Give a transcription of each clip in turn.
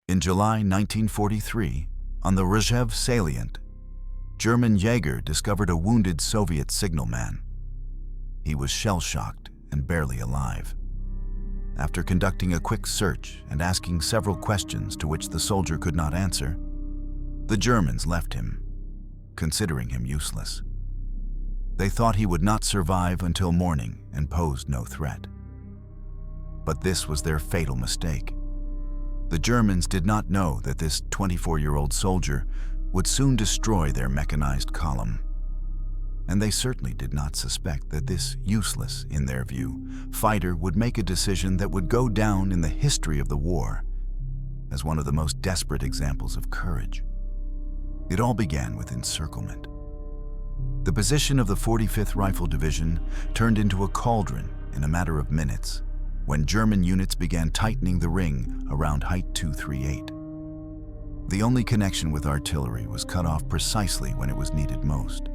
In July 1943, on the Rzhev salient, German Jaeger discovered a wounded Soviet signalman. He was shell-shocked and barely alive. After conducting a quick search and asking several questions to which the soldier could not answer, the Germans left him, considering him useless. They thought he would not survive until morning and posed no threat. But this was their fatal mistake. The Germans did not know that this 24-year-old soldier would soon destroy their mechanized column. And they certainly did not suspect that this useless, in their view, fighter would make a decision that would go down in the history of the war as one of the most desperate examples of courage. It all began with encirclement. The position of the 45th Rifle Division turned into a cauldron in a matter of minutes when German units began tightening the ring around Height 238. The only connection with artillery was cut off precisely when it was needed most.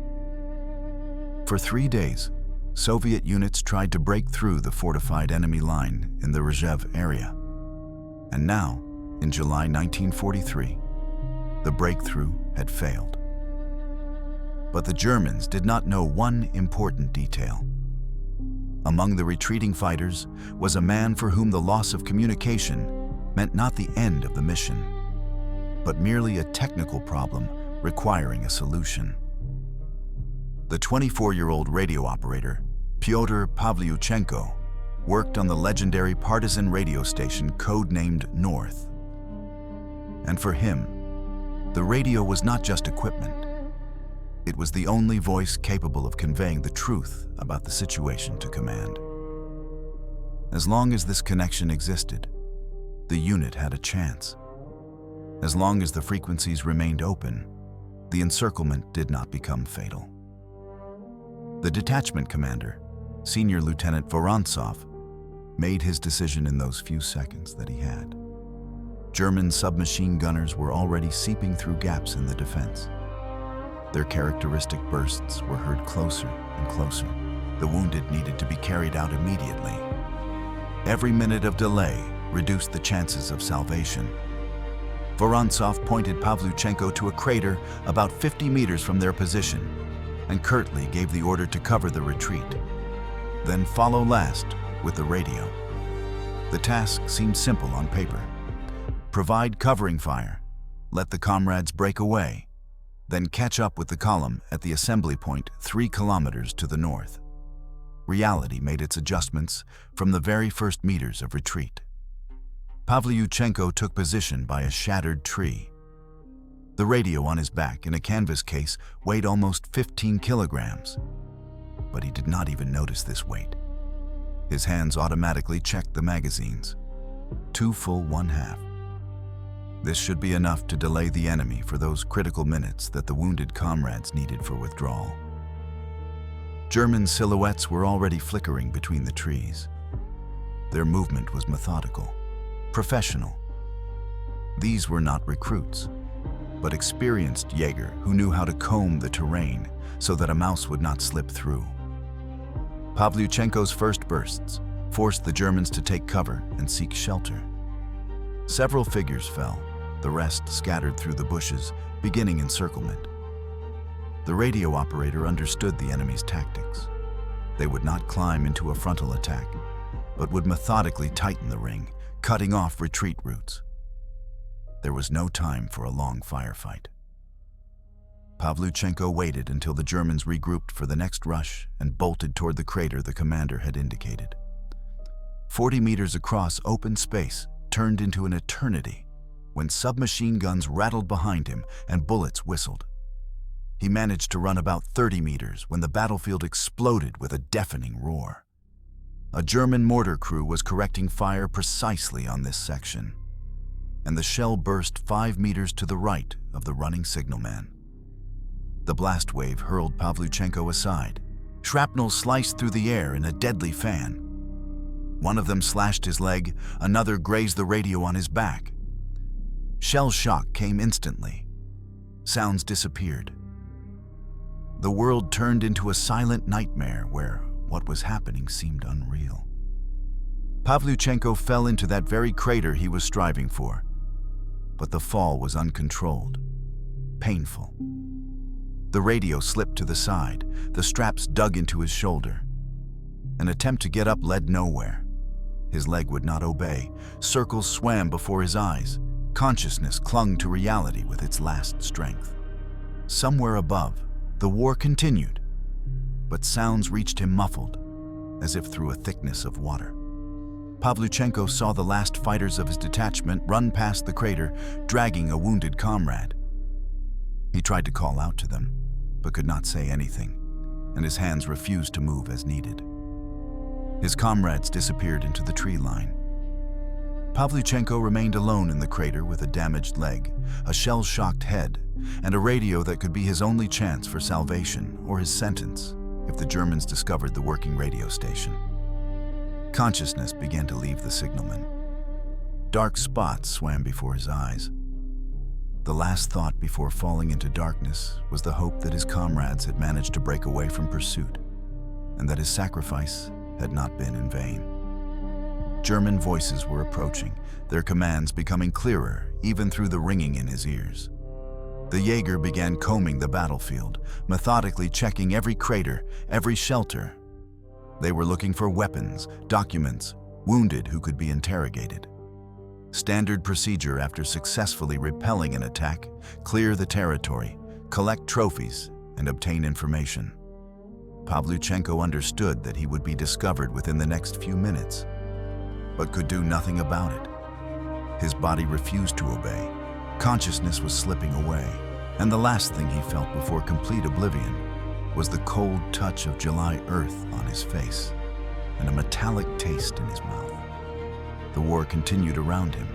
For 3 days, Soviet units tried to break through the fortified enemy line in the Rzhev area. And now, in July 1943, the breakthrough had failed. But the Germans did not know one important detail. Among the retreating fighters was a man for whom the loss of communication meant not the end of the mission, but merely a technical problem requiring a solution. The 24-year-old radio operator, Pyotr Pavlyuchenko, worked on the legendary partisan radio station codenamed North. And for him, the radio was not just equipment. It was the only voice capable of conveying the truth about the situation to command. As long as this connection existed, the unit had a chance. As long as the frequencies remained open, the encirclement did not become fatal. The detachment commander, Senior Lieutenant Vorontsov, made his decision in those few seconds that he had. German submachine gunners were already seeping through gaps in the defense. Their characteristic bursts were heard closer and closer. The wounded needed to be carried out immediately. Every minute of delay reduced the chances of salvation. Vorontsov pointed Pavlyuchenko to a crater about 50 meters from their position and curtly gave the order to cover the retreat. Then follow last with the radio. The task seemed simple on paper. Provide covering fire, let the comrades break away, then catch up with the column at the assembly point 3 kilometers to the north. Reality made its adjustments from the very first meters of retreat. Pavlyuchenko took position by a shattered tree. The radio on his back in a canvas case weighed almost 15 kilograms, but he did not even notice this weight. His hands automatically checked the magazines. 2 full 1/2. This should be enough to delay the enemy for those critical minutes that the wounded comrades needed for withdrawal. German silhouettes were already flickering between the trees. Their movement was methodical, professional. These were not recruits, but experienced Jaeger who knew how to comb the terrain so that a mouse would not slip through. Pavlyuchenko's first bursts forced the Germans to take cover and seek shelter. Several figures fell, the rest scattered through the bushes, beginning encirclement. The radio operator understood the enemy's tactics. They would not climb into a frontal attack, but would methodically tighten the ring, cutting off retreat routes. There was no time for a long firefight. Pavlyuchenko waited until the Germans regrouped for the next rush and bolted toward the crater the commander had indicated. 40 meters across open space turned into an eternity when submachine guns rattled behind him and bullets whistled. He managed to run about 30 meters when the battlefield exploded with a deafening roar. A German mortar crew was correcting fire precisely on this section, and the shell burst 5 meters to the right of the running signalman. The blast wave hurled Pavlyuchenko aside. Shrapnel sliced through the air in a deadly fan. One of them slashed his leg, another grazed the radio on his back. Shell shock came instantly. Sounds disappeared. The world turned into a silent nightmare where what was happening seemed unreal. Pavlyuchenko fell into that very crater he was striving for. but the fall was uncontrolled, painful. The radio slipped to the side, the straps dug into his shoulder. An attempt to get up led nowhere. His leg would not obey. Circles swam before his eyes. Consciousness clung to reality with its last strength. Somewhere above, the war continued, but sounds reached him muffled, as if through a thickness of water. Pavlyuchenko saw the last fighters of his detachment run past the crater, dragging a wounded comrade. He tried to call out to them, but could not say anything, and his hands refused to move as needed. His comrades disappeared into the tree line. Pavlyuchenko remained alone in the crater with a damaged leg, a shell-shocked head, and a radio that could be his only chance for salvation or his sentence if the Germans discovered the working radio station. Consciousness began to leave the signalman. Dark spots swam before his eyes. The last thought before falling into darkness was the hope that his comrades had managed to break away from pursuit, and that his sacrifice had not been in vain. German voices were approaching, their commands becoming clearer even through the ringing in his ears. The Jaeger began combing the battlefield, methodically checking every crater, every shelter. They were looking for weapons, documents, wounded who could be interrogated. Standard procedure after successfully repelling an attack: clear the territory, collect trophies, and obtain information. Pavlyuchenko understood that he would be discovered within the next few minutes, but could do nothing about it. His body refused to obey. Consciousness was slipping away, and the last thing he felt before complete oblivion was the cold touch of July earth on his face and a metallic taste in his mouth. The war continued around him,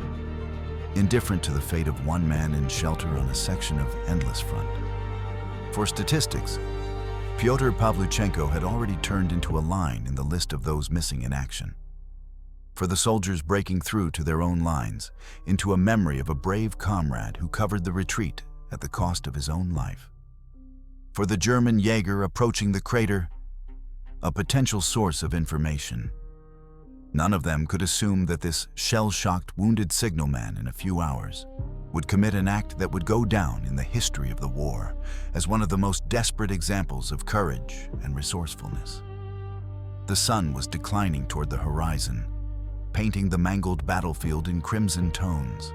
indifferent to the fate of one man in shelter on a section of endless front. For statistics, Pyotr Pavlyuchenko had already turned into a line in the list of those missing in action. For the soldiers breaking through to their own lines, into a memory of a brave comrade who covered the retreat at the cost of his own life. For the German Jaeger approaching the crater, a potential source of information. None of them could assume that this shell-shocked, wounded signalman in a few hours would commit an act that would go down in the history of the war as one of the most desperate examples of courage and resourcefulness. The sun was declining toward the horizon, painting the mangled battlefield in crimson tones.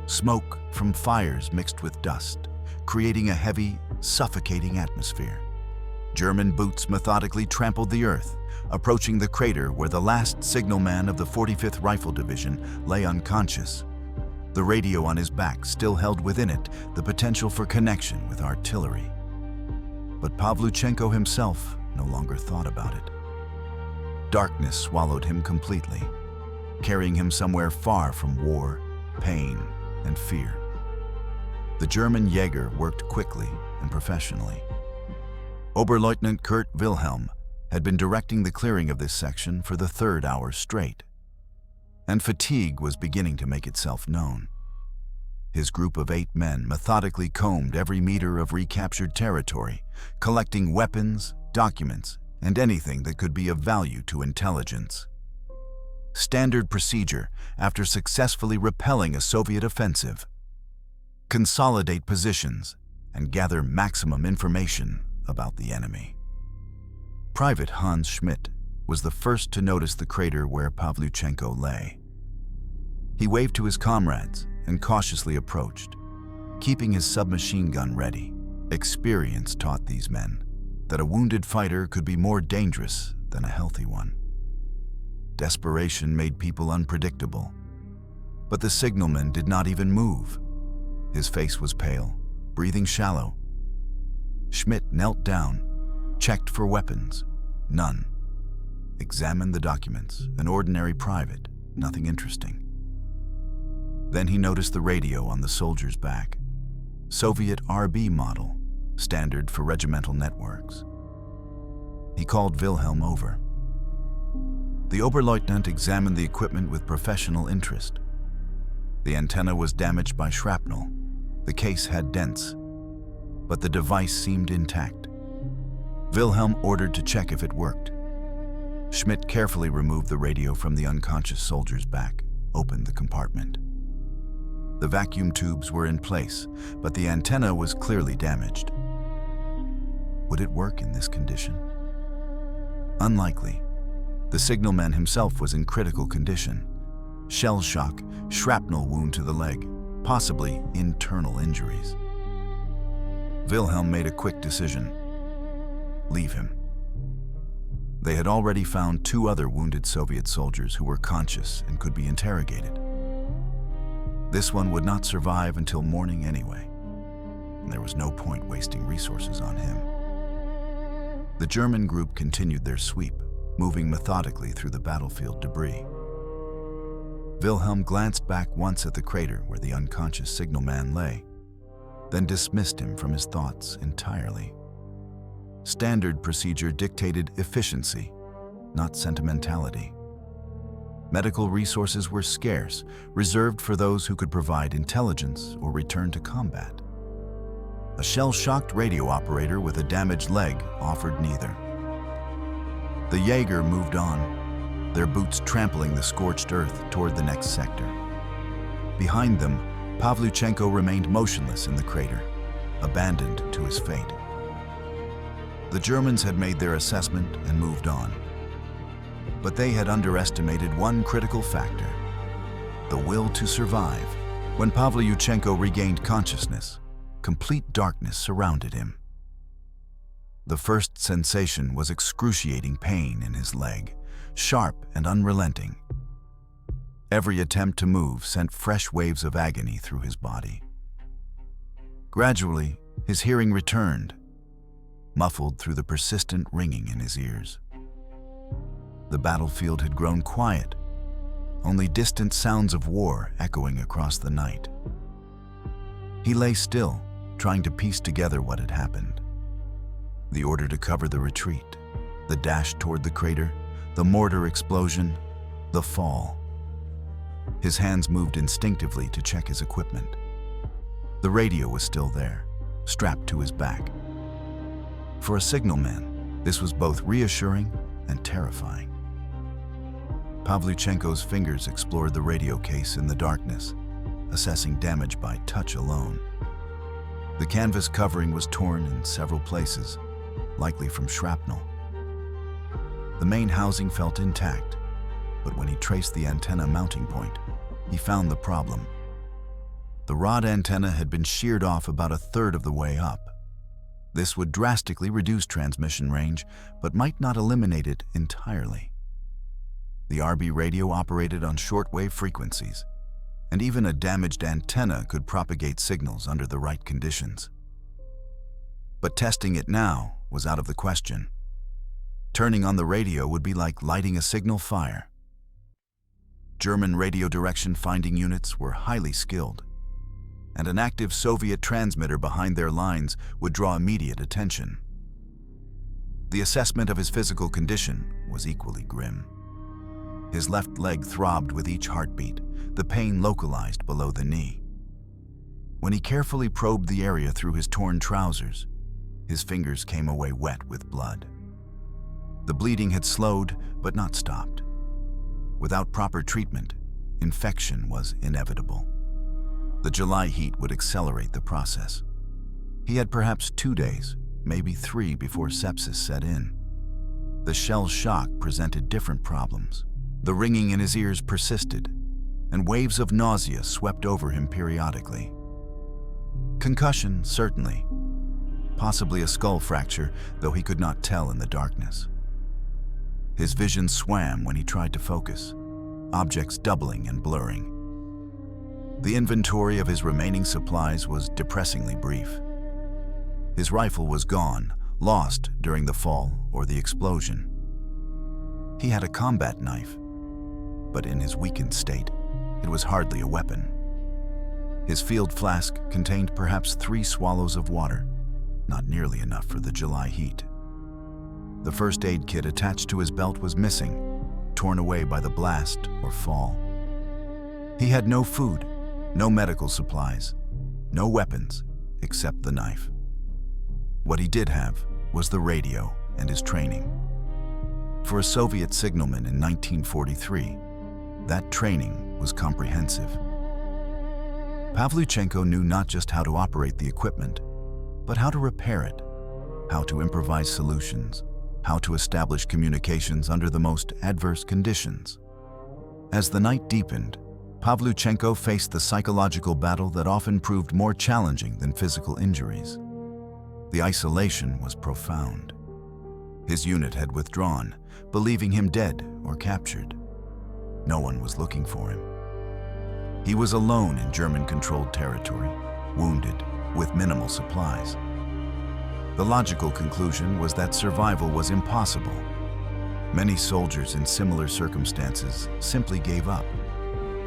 Smoke from fires mixed with dust, creating a heavy, suffocating atmosphere. German boots methodically trampled the earth, approaching the crater where the last signalman of the 45th Rifle Division lay unconscious. The radio on his back still held within it the potential for connection with artillery. But Pavlyuchenko himself no longer thought about it. Darkness swallowed him completely, carrying him somewhere far from war, pain, and fear. The German Jaeger worked quickly and professionally. Oberleutnant Kurt Wilhelm had been directing the clearing of this section for the third hour straight, and fatigue was beginning to make itself known. His group of 8 men methodically combed every meter of recaptured territory, collecting weapons, documents, and anything that could be of value to intelligence. Standard procedure after successfully repelling a Soviet offensive: consolidate positions and gather maximum information about the enemy. Private Hans Schmidt was the first to notice the crater where Pavlyuchenko lay. He waved to his comrades and cautiously approached, keeping his submachine gun ready. Experience taught these men that a wounded fighter could be more dangerous than a healthy one. Desperation made people unpredictable, but the signalman did not even move. His face was pale, breathing shallow. Schmidt knelt down, checked for weapons. None. Examined the documents. An ordinary private, nothing interesting. Then he noticed the radio on the soldier's back. Soviet RB model, standard for regimental networks. He called Wilhelm over. The Oberleutnant examined the equipment with professional interest. The antenna was damaged by shrapnel. The case had dents, but the device seemed intact. Wilhelm ordered to check if it worked. Schmidt carefully removed the radio from the unconscious soldier's back, opened the compartment. The vacuum tubes were in place, but the antenna was clearly damaged. Would it work in this condition? Unlikely. The signalman himself was in critical condition. Shell shock, shrapnel wound to the leg, possibly internal injuries. Wilhelm made a quick decision. Leave him. They had already found 2 other wounded Soviet soldiers who were conscious and could be interrogated. This one would not survive until morning anyway, and there was no point wasting resources on him. The German group continued their sweep, moving methodically through the battlefield debris. Wilhelm glanced back once at the crater where the unconscious signalman lay, then dismissed him from his thoughts entirely. Standard procedure dictated efficiency, not sentimentality. Medical resources were scarce, reserved for those who could provide intelligence or return to combat. A shell-shocked radio operator with a damaged leg offered neither. The Jaeger moved on, their boots trampling the scorched earth toward the next sector. Behind them, Pavlyuchenko remained motionless in the crater, abandoned to his fate. The Germans had made their assessment and moved on. But they had underestimated one critical factor: the will to survive. When Pavlyuchenko regained consciousness, complete darkness surrounded him. The first sensation was excruciating pain in his leg, sharp and unrelenting. Every attempt to move sent fresh waves of agony through his body. Gradually, his hearing returned, muffled through the persistent ringing in his ears. The battlefield had grown quiet, only distant sounds of war echoing across the night. He lay still, trying to piece together what had happened. The order to cover the retreat, the dash toward the crater, the mortar explosion, the fall. His hands moved instinctively to check his equipment. The radio was still there, strapped to his back. For a signalman, this was both reassuring and terrifying. Pavlyuchenko's fingers explored the radio case in the darkness, assessing damage by touch alone. The canvas covering was torn in several places, likely from shrapnel. The main housing felt intact, but when he traced the antenna mounting point, he found the problem. The rod antenna had been sheared off about 1/3 of the way up. This would drastically reduce transmission range, but might not eliminate it entirely. The RB radio operated on shortwave frequencies, and even a damaged antenna could propagate signals under the right conditions. But testing it now was out of the question. Turning on the radio would be like lighting a signal fire. German radio direction finding units were highly skilled, and an active Soviet transmitter behind their lines would draw immediate attention. The assessment of his physical condition was equally grim. His left leg throbbed with each heartbeat, the pain localized below the knee. When he carefully probed the area through his torn trousers, his fingers came away wet with blood. The bleeding had slowed, but not stopped. Without proper treatment, infection was inevitable. The July heat would accelerate the process. He had perhaps 2 days, maybe 3 before sepsis set in. The shell shock presented different problems. The ringing in his ears persisted, and waves of nausea swept over him periodically. Concussion, certainly. Possibly a skull fracture, though he could not tell in the darkness. His vision swam when he tried to focus, objects doubling and blurring. The inventory of his remaining supplies was depressingly brief. His rifle was gone, lost during the fall or the explosion. He had a combat knife, but in his weakened state, it was hardly a weapon. His field flask contained perhaps 3 swallows of water, not nearly enough for the July heat. The first aid kit attached to his belt was missing, torn away by the blast or fall. He had no food, no medical supplies, no weapons except the knife. What he did have was the radio and his training. For a Soviet signalman in 1943, that training was comprehensive. Pavlyuchenko knew not just how to operate the equipment, but how to repair it, how to improvise solutions, how to establish communications under the most adverse conditions. As the night deepened, Pavlyuchenko faced the psychological battle that often proved more challenging than physical injuries. The isolation was profound. His unit had withdrawn, believing him dead or captured. No one was looking for him. He was alone in German-controlled territory, wounded, with minimal supplies. The logical conclusion was that survival was impossible. Many soldiers in similar circumstances simply gave up,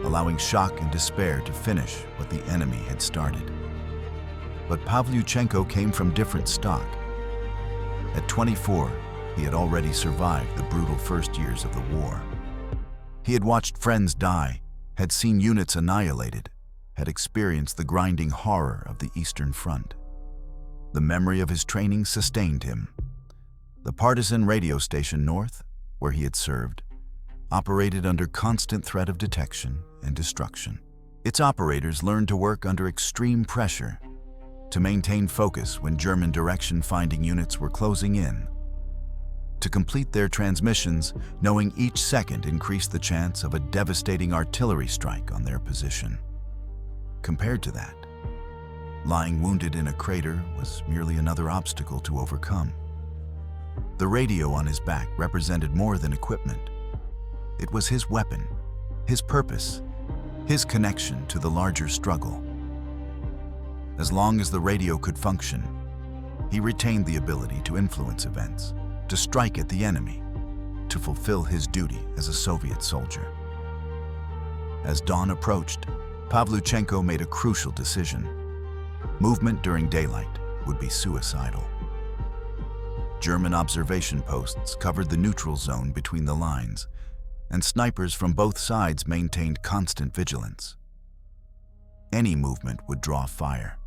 allowing shock and despair to finish what the enemy had started. But Pavlyuchenko came from different stock. At 24, he had already survived the brutal first years of the war. He had watched friends die, had seen units annihilated, had experienced the grinding horror of the Eastern Front. The memory of his training sustained him. The partisan radio station North, where he had served, operated under constant threat of detection and destruction. Its operators learned to work under extreme pressure, to maintain focus when German direction-finding units were closing in, to complete their transmissions, knowing each second increased the chance of a devastating artillery strike on their position. Compared to that, lying wounded in a crater was merely another obstacle to overcome. The radio on his back represented more than equipment. It was his weapon, his purpose, his connection to the larger struggle. As long as the radio could function, he retained the ability to influence events, to strike at the enemy, to fulfill his duty as a Soviet soldier. As dawn approached, Pavlyuchenko made a crucial decision. Movement during daylight would be suicidal. German observation posts covered the neutral zone between the lines, and snipers from both sides maintained constant vigilance. Any movement would draw fire.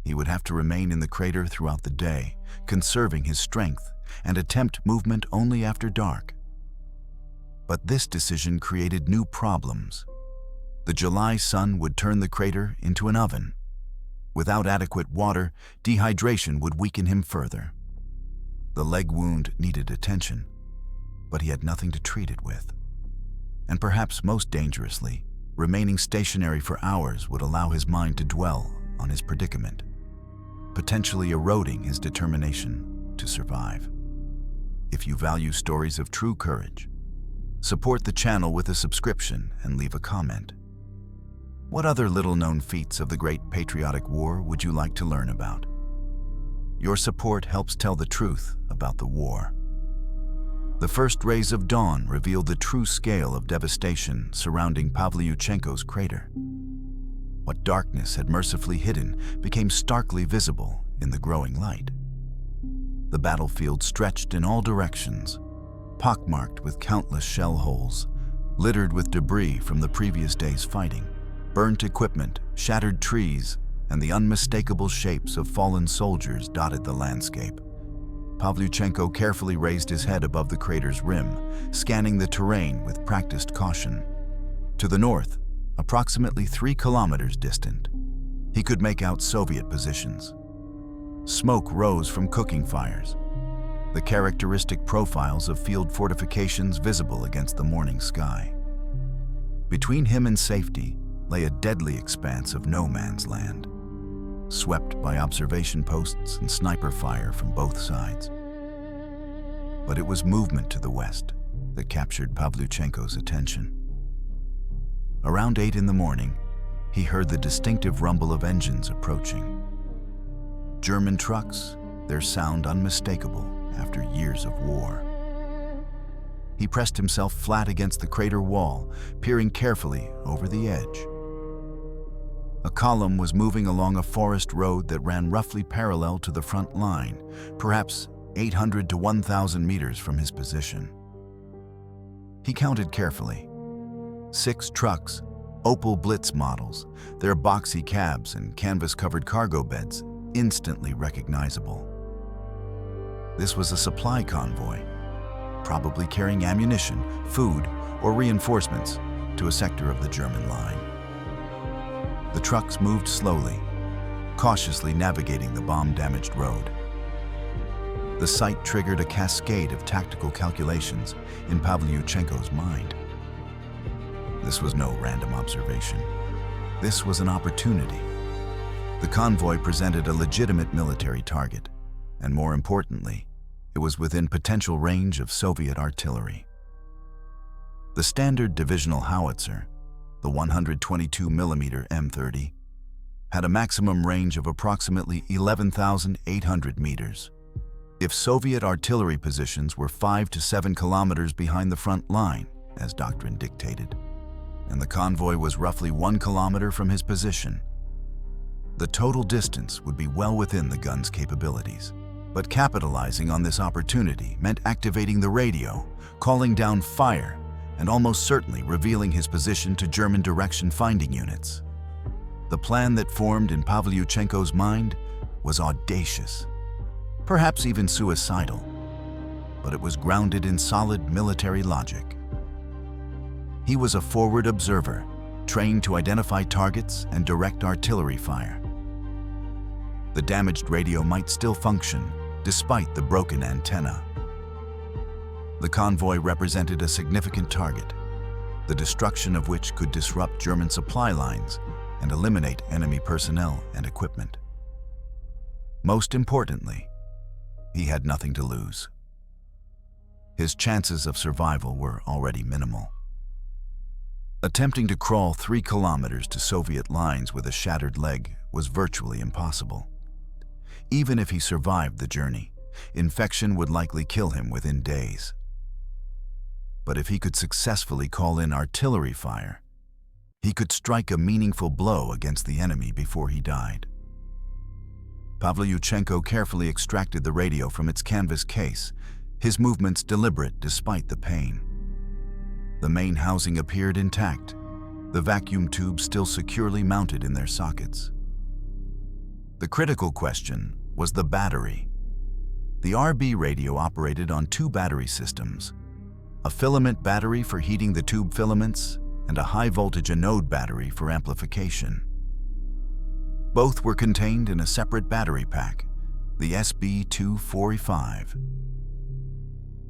He would have to remain in the crater throughout the day, conserving his strength, and attempt movement only after dark. But this decision created new problems. The July sun would turn the crater into an oven. Without adequate water, dehydration would weaken him further. The leg wound needed attention, but he had nothing to treat it with. And perhaps most dangerously, remaining stationary for hours would allow his mind to dwell on his predicament, potentially eroding his determination to survive. If you value stories of true courage, support the channel with a subscription and leave a comment. What other little-known feats of the Great Patriotic War would you like to learn about? Your support helps tell the truth about the war. The first rays of dawn revealed the true scale of devastation surrounding Pavlyuchenko's crater. What darkness had mercifully hidden became starkly visible in the growing light. The battlefield stretched in all directions, pockmarked with countless shell holes, littered with debris from the previous day's fighting. Burnt equipment, shattered trees, and the unmistakable shapes of fallen soldiers dotted the landscape. Pavlyuchenko carefully raised his head above the crater's rim, scanning the terrain with practiced caution. To the north, approximately 3 kilometers distant, he could make out Soviet positions. Smoke rose from cooking fires, the characteristic profiles of field fortifications visible against the morning sky. Between him and safety lay a deadly expanse of no man's land, swept by observation posts and sniper fire from both sides. But it was movement to the west that captured Pavlyuchenko's attention. Around 8 in the morning, he heard the distinctive rumble of engines approaching. German trucks, their sound unmistakable after years of war. He pressed himself flat against the crater wall, peering carefully over the edge. A column was moving along a forest road that ran roughly parallel to the front line, perhaps 800 to 1,000 meters from his position. He counted carefully. 6 trucks, Opel Blitz models, their boxy cabs and canvas-covered cargo beds instantly recognizable. This was a supply convoy, probably carrying ammunition, food, or reinforcements to a sector of the German line. The trucks moved slowly, cautiously navigating the bomb-damaged road. The sight triggered a cascade of tactical calculations in Pavlyuchenko's mind. This was no random observation. This was an opportunity. The convoy presented a legitimate military target, and more importantly, it was within potential range of Soviet artillery. The standard divisional howitzer, the 122mm M30, had a maximum range of approximately 11,800 meters. If Soviet artillery positions were 5 to 7 kilometers behind the front line, as doctrine dictated, and the convoy was roughly 1 kilometer from his position, the total distance would be well within the gun's capabilities. But capitalizing on this opportunity meant activating the radio, calling down fire, and almost certainly revealing his position to German direction-finding units. The plan that formed in Pavlyuchenko's mind was audacious, perhaps even suicidal, but it was grounded in solid military logic. He was a forward observer, trained to identify targets and direct artillery fire. The damaged radio might still function, despite the broken antenna. The convoy represented a significant target, the destruction of which could disrupt German supply lines and eliminate enemy personnel and equipment. Most importantly, he had nothing to lose. His chances of survival were already minimal. Attempting to crawl 3 kilometers to Soviet lines with a shattered leg was virtually impossible. Even if he survived the journey, infection would likely kill him within days. But if he could successfully call in artillery fire, he could strike a meaningful blow against the enemy before he died. Pavlyuchenko carefully extracted the radio from its canvas case, his movements deliberate despite the pain. The main housing appeared intact, the vacuum tubes still securely mounted in their sockets. The critical question was the battery. The RB radio operated on 2 battery systems, a filament battery for heating the tube filaments and a high-voltage anode battery for amplification. Both were contained in a separate battery pack, the SB245.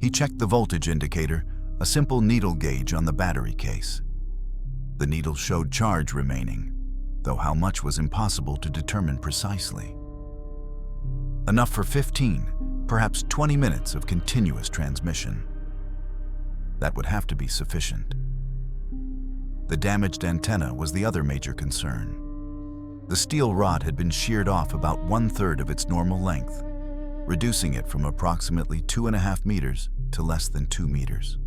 He checked the voltage indicator, a simple needle gauge on the battery case. The needle showed charge remaining, though how much was impossible to determine precisely. Enough for 15, perhaps 20 minutes of continuous transmission. That would have to be sufficient. The damaged antenna was the other major concern. The steel rod had been sheared off about 1/3 of its normal length, reducing it from approximately 2.5 meters to less than 2 meters.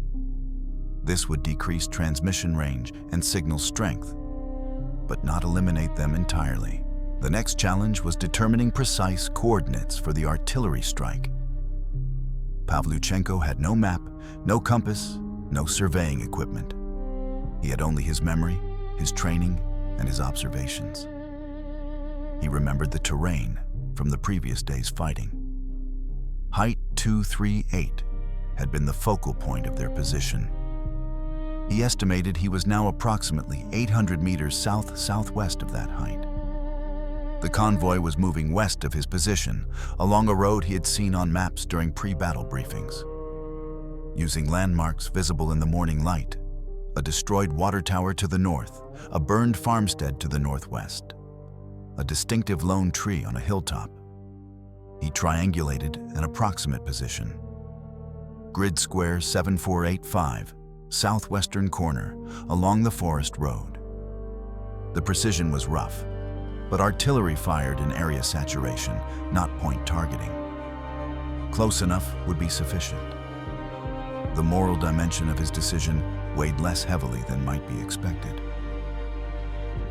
This would decrease transmission range and signal strength, but not eliminate them entirely. The next challenge was determining precise coordinates for the artillery strike. Pavlyuchenko had no map, no compass, no surveying equipment. He had only his memory, his training, and his observations. He remembered the terrain from the previous day's fighting. Height 238 had been the focal point of their position. He estimated he was now approximately 800 meters south-southwest of that height. The convoy was moving west of his position, along a road he had seen on maps during pre-battle briefings. Using landmarks visible in the morning light, a destroyed water tower to the north, a burned farmstead to the northwest, a distinctive lone tree on a hilltop, he triangulated an approximate position. Grid square 7485, southwestern corner, along the forest road. The precision was rough, but artillery fired in area saturation, not point targeting. Close enough would be sufficient. The moral dimension of his decision weighed less heavily than might be expected.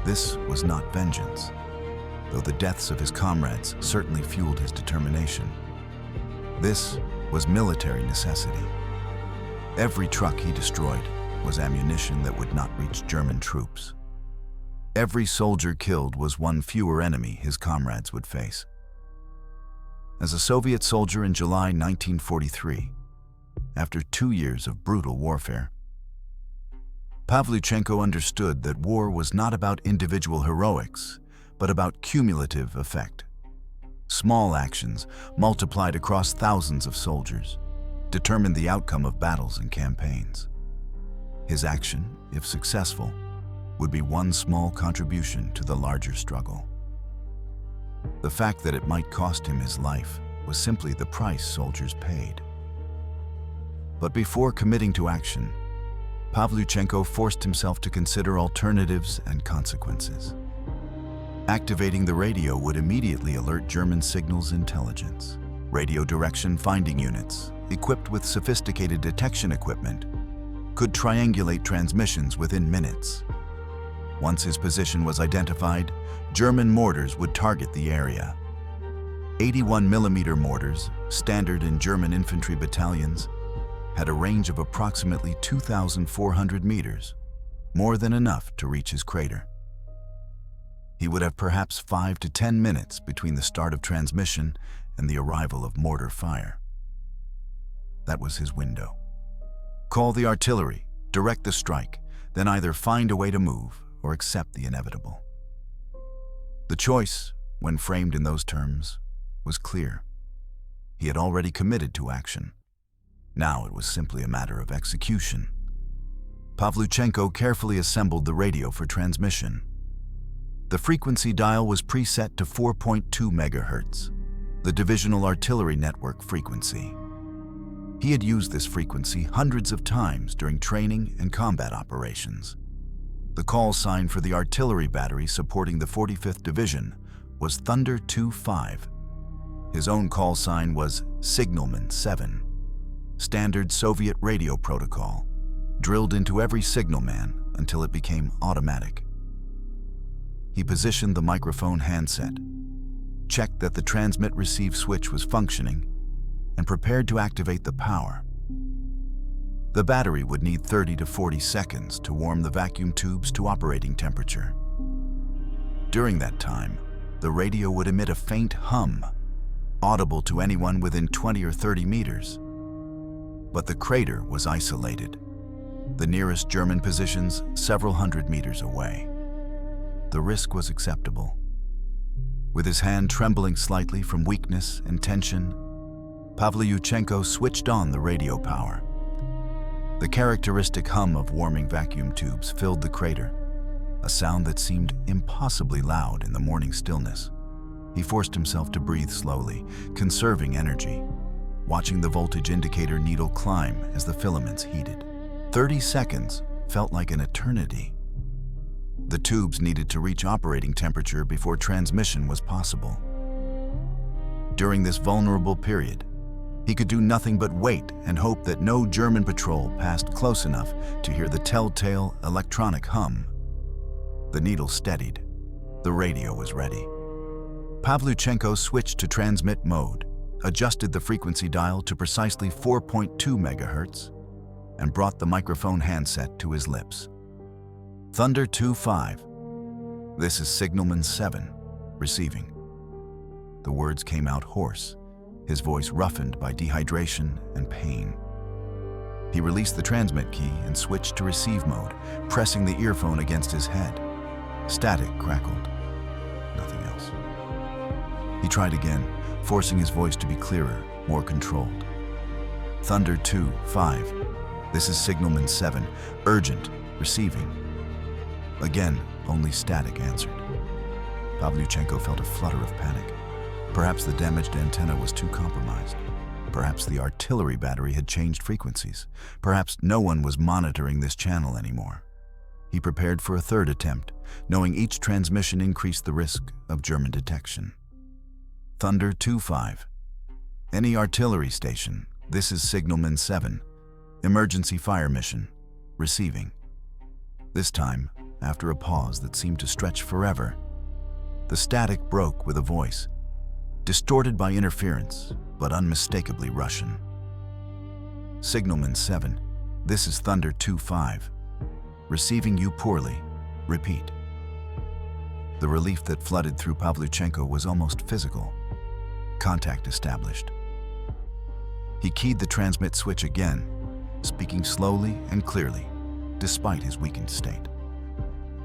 This was not vengeance, though the deaths of his comrades certainly fueled his determination. This was military necessity. Every truck he destroyed was ammunition that would not reach German troops. Every soldier killed was one fewer enemy his comrades would face. As a Soviet soldier in July 1943, after 2 years of brutal warfare, Pavlyuchenko understood that war was not about individual heroics, but about cumulative effect. Small actions, multiplied across thousands of soldiers, determined the outcome of battles and campaigns. His action, if successful, would be one small contribution to the larger struggle. The fact that it might cost him his life was simply the price soldiers paid. But before committing to action, Pavlyuchenko forced himself to consider alternatives and consequences. Activating the radio would immediately alert German signals intelligence. Radio direction finding units, equipped with sophisticated detection equipment, could triangulate transmissions within minutes. Once his position was identified, German mortars would target the area. 81mm mortars, standard in German infantry battalions, had a range of approximately 2,400 meters, more than enough to reach his crater. He would have perhaps 5 to 10 minutes between the start of transmission and the arrival of mortar fire. That was his window. Call the artillery, direct the strike, then either find a way to move or accept the inevitable. The choice, when framed in those terms, was clear. He had already committed to action. Now it was simply a matter of execution. Pavlyuchenko carefully assembled the radio for transmission. The frequency dial was preset to 4.2 MHz, the divisional artillery network frequency. He had used this frequency hundreds of times during training and combat operations. The call sign for the artillery battery supporting the 45th Division was Thunder 2-5. His own call sign was Signalman 7, standard Soviet radio protocol, drilled into every signalman until it became automatic. He positioned the microphone handset, checked that the transmit-receive switch was functioning, and prepared to activate the power. The battery would need 30 to 40 seconds to warm the vacuum tubes to operating temperature. During that time, the radio would emit a faint hum, audible to anyone within 20 or 30 meters. But the crater was isolated, the nearest German positions several hundred meters away. The risk was acceptable. With his hand trembling slightly from weakness and tension, Pavlyuchenko switched on the radio power. The characteristic hum of warming vacuum tubes filled the crater, a sound that seemed impossibly loud in the morning stillness. He forced himself to breathe slowly, conserving energy, watching the voltage indicator needle climb as the filaments heated. 30 seconds felt like an eternity. The tubes needed to reach operating temperature before transmission was possible. During this vulnerable period, he could do nothing but wait and hope that no German patrol passed close enough to hear the telltale electronic hum. The needle steadied. The radio was ready. Pavlyuchenko switched to transmit mode, adjusted the frequency dial to precisely 4.2 MHz, and brought the microphone handset to his lips. Thunder 2-5. This is Signalman 7, receiving. The words came out hoarse, his voice roughened by dehydration and pain. He released the transmit key and switched to receive mode, pressing the earphone against his head. Static crackled. Nothing else. He tried again, forcing his voice to be clearer, more controlled. Thunder 2-5. This is Signalman 7, urgent, receiving. Again, only static answered. Pavlyuchenko felt a flutter of panic. Perhaps the damaged antenna was too compromised. Perhaps the artillery battery had changed frequencies. Perhaps no one was monitoring this channel anymore. He prepared for a third attempt, knowing each transmission increased the risk of German detection. Thunder 2-5. Any artillery station, this is Signalman 7. Emergency fire mission. Receiving. This time, after a pause that seemed to stretch forever, the static broke with a voice, distorted by interference, but unmistakably Russian. Signalman 7, this is Thunder 2-5. Receiving you poorly. Repeat. The relief that flooded through Pavlyuchenko was almost physical. Contact established. He keyed the transmit switch again, speaking slowly and clearly, despite his weakened state.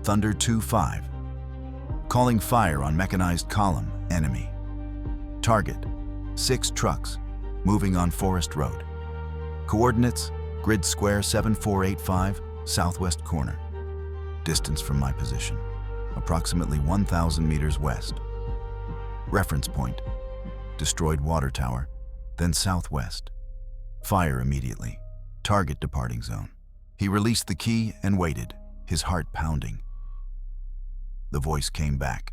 Thunder 2-5. Calling fire on mechanized column, enemy. Target, 6 trucks, moving on Forest Road. Coordinates, grid square 7485, southwest corner. Distance from my position, approximately 1,000 meters west. Reference point, destroyed water tower, then southwest. Fire immediately. Target departing zone. He released the key and waited, his heart pounding. The voice came back,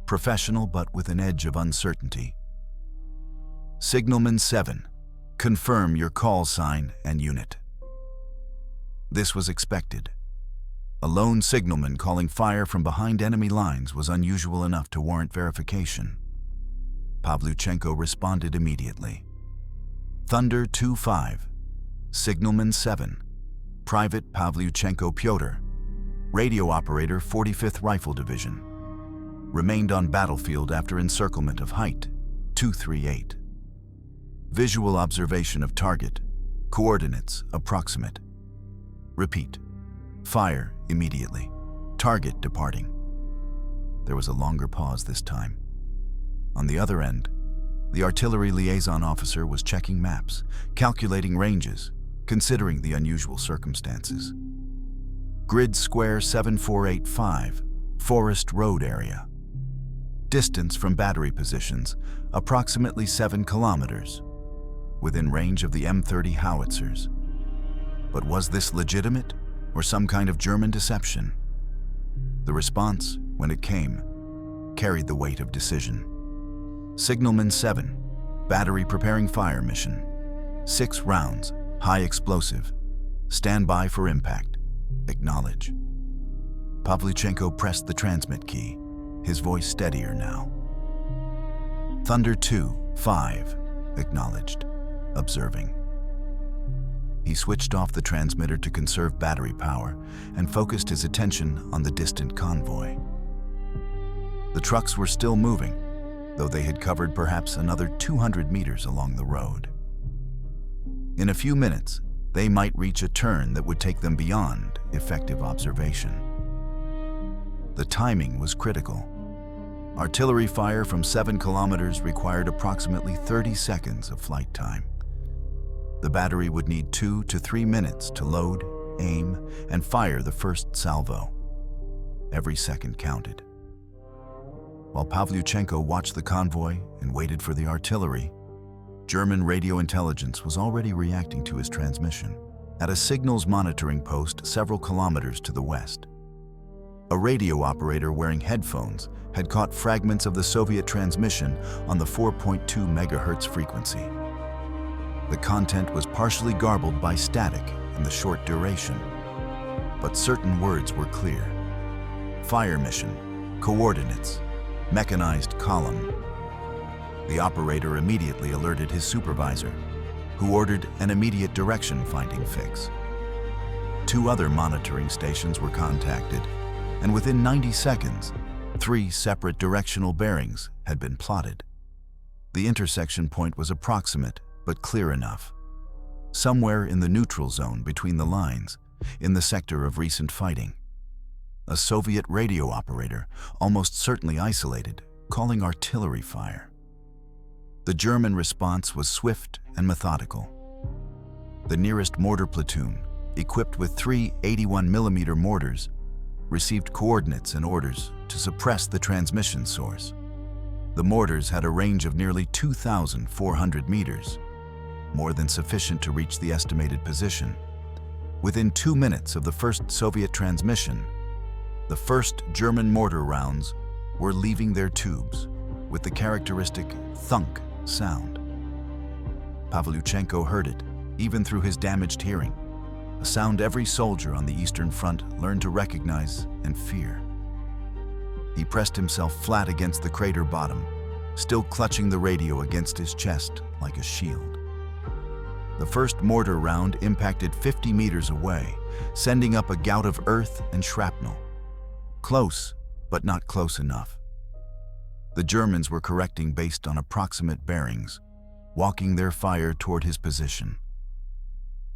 professional but with an edge of uncertainty. Signalman 7, confirm your call sign and unit. This was expected. A lone signalman calling fire from behind enemy lines was unusual enough to warrant verification. Pavlyuchenko responded immediately. Thunder 2-5, Signalman 7, Private Pavlyuchenko Pyotr, radio operator 45th Rifle Division. Remained on battlefield after encirclement of height 238. Visual observation of target, coordinates approximate. Repeat, fire immediately, target departing. There was a longer pause this time. On the other end, the artillery liaison officer was checking maps, calculating ranges, considering the unusual circumstances. Grid square 7485, Forest Road area. Distance from battery positions, approximately 7 kilometers, within range of the M30 howitzers. But was this legitimate or some kind of German deception? The response, when it came, carried the weight of decision. Signalman 7, battery preparing fire mission. 6 rounds, high explosive. Stand by for impact. Acknowledge. Pavlyuchenko pressed the transmit key, his voice steadier now. Thunder 2-5, acknowledged, observing. He switched off the transmitter to conserve battery power and focused his attention on the distant convoy. The trucks were still moving, though they had covered perhaps another 200 meters along the road. In a few minutes, they might reach a turn that would take them beyond effective observation. The timing was critical. Artillery fire from 7 kilometers required approximately 30 seconds of flight time. The battery would need 2 to 3 minutes to load, aim, and fire the first salvo. Every second counted. While Pavlyuchenko watched the convoy and waited for the artillery, German radio intelligence was already reacting to his transmission at a signals monitoring post several kilometers to the west. A radio operator wearing headphones had caught fragments of the Soviet transmission on the 4.2 megahertz frequency. The content was partially garbled by static in the short duration, but certain words were clear. Fire mission, coordinates, mechanized column. The operator immediately alerted his supervisor, who ordered an immediate direction-finding fix. 2 other monitoring stations were contacted, and within 90 seconds, 3 separate directional bearings had been plotted. The intersection point was approximate but clear enough. Somewhere in the neutral zone between the lines, in the sector of recent fighting. A Soviet radio operator, almost certainly isolated, calling artillery fire. The German response was swift and methodical. The nearest mortar platoon, equipped with 3 81mm mortars, received coordinates and orders to suppress the transmission source. The mortars had a range of nearly 2,400 meters, more than sufficient to reach the estimated position. Within 2 minutes of the first Soviet transmission, the first German mortar rounds were leaving their tubes with the characteristic thunk sound. Pavlyuchenko heard it, even through his damaged hearing, a sound every soldier on the Eastern Front learned to recognize and fear. He pressed himself flat against the crater bottom, still clutching the radio against his chest like a shield. The first mortar round impacted 50 meters away, sending up a gout of earth and shrapnel. Close, but not close enough. The Germans were correcting based on approximate bearings, walking their fire toward his position.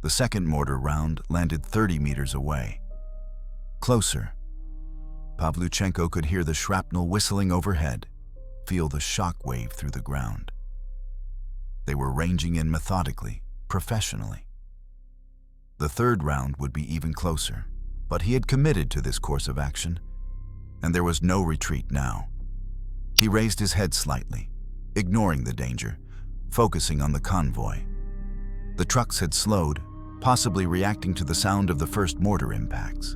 The second mortar round landed 30 meters away. Closer, Pavlyuchenko could hear the shrapnel whistling overhead, feel the shock wave through the ground. They were ranging in methodically, professionally. The third round would be even closer, but he had committed to this course of action, and there was no retreat now. He raised his head slightly, ignoring the danger, focusing on the convoy. The trucks had slowed, possibly reacting to the sound of the first mortar impacts.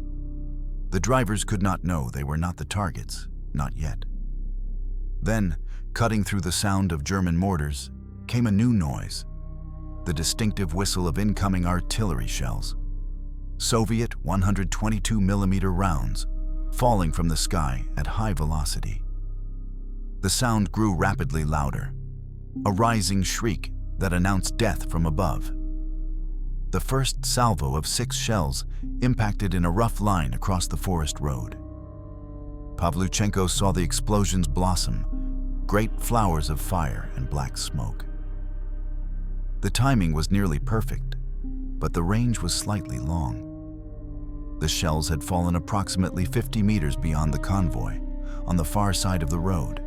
The drivers could not know they were not the targets, not yet. Then, cutting through the sound of German mortars, came a new noise, the distinctive whistle of incoming artillery shells. Soviet 122mm rounds, falling from the sky at high velocity. The sound grew rapidly louder, a rising shriek that announced death from above. The first salvo of 6 shells impacted in a rough line across the forest road. Pavlyuchenko saw the explosions blossom, great flowers of fire and black smoke. The timing was nearly perfect, but the range was slightly long. The shells had fallen approximately 50 meters beyond the convoy, on the far side of the road.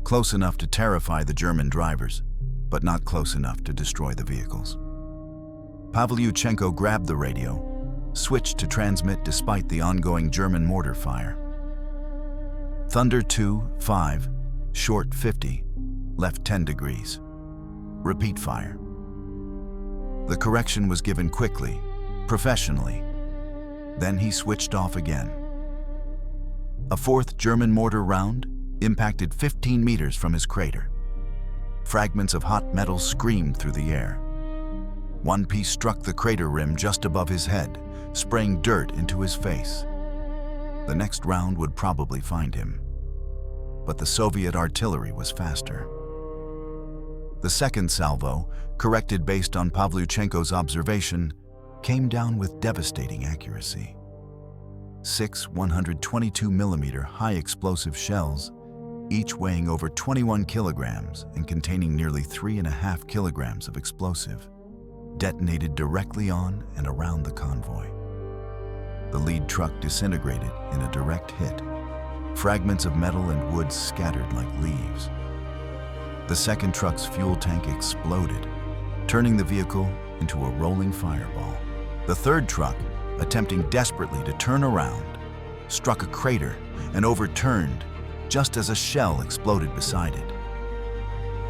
Close enough to terrify the German drivers, but not close enough to destroy the vehicles. Pavlyuchenko grabbed the radio, switched to transmit despite the ongoing German mortar fire. Thunder 2-5, short 50, left 10 degrees. Repeat fire. The correction was given quickly, professionally. Then he switched off again. A fourth German mortar round impacted 15 meters from his crater. Fragments of hot metal screamed through the air. One piece struck the crater rim just above his head, spraying dirt into his face. The next round would probably find him. But the Soviet artillery was faster. The second salvo, corrected based on Pavlyuchenko's observation, came down with devastating accuracy. 6 122mm high-explosive shells, each weighing over 21 kilograms and containing nearly 3.5 kilograms of explosive, detonated directly on and around the convoy. The lead truck disintegrated in a direct hit, fragments of metal and wood scattered like leaves. The second truck's fuel tank exploded, turning the vehicle into a rolling fireball. The third truck, attempting desperately to turn around, struck a crater and overturned just as a shell exploded beside it.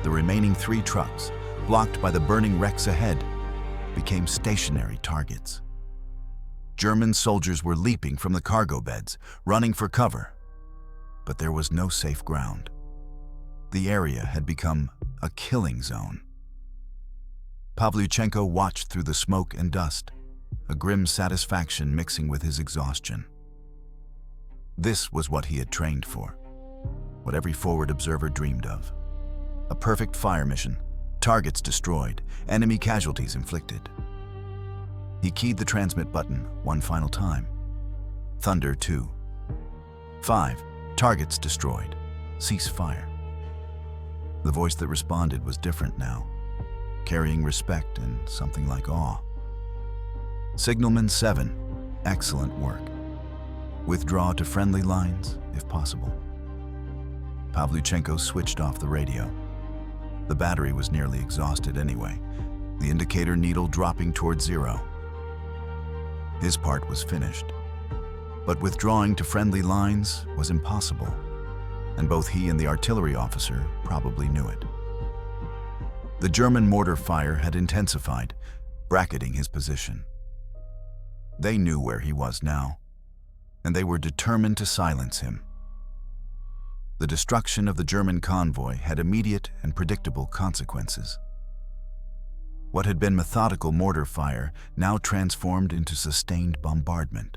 The remaining 3 trucks, blocked by the burning wrecks ahead, became stationary targets. German soldiers were leaping from the cargo beds, running for cover. But there was no safe ground. The area had become a killing zone. Pavlyuchenko watched through the smoke and dust, a grim satisfaction mixing with his exhaustion. This was what he had trained for, what every forward observer dreamed of. A perfect fire mission, targets destroyed, enemy casualties inflicted. He keyed the transmit button one final time. Thunder 2. 5. Targets destroyed. Cease fire. The voice that responded was different now, carrying respect and something like awe. Signalman 7. Excellent work. Withdraw to friendly lines, if possible. Pavlyuchenko switched off the radio. The battery was nearly exhausted anyway, the indicator needle dropping toward 0. His part was finished. But withdrawing to friendly lines was impossible, and both he and the artillery officer probably knew it. The German mortar fire had intensified, bracketing his position. They knew where he was now, and they were determined to silence him. The destruction of the German convoy had immediate and predictable consequences. What had been methodical mortar fire now transformed into sustained bombardment.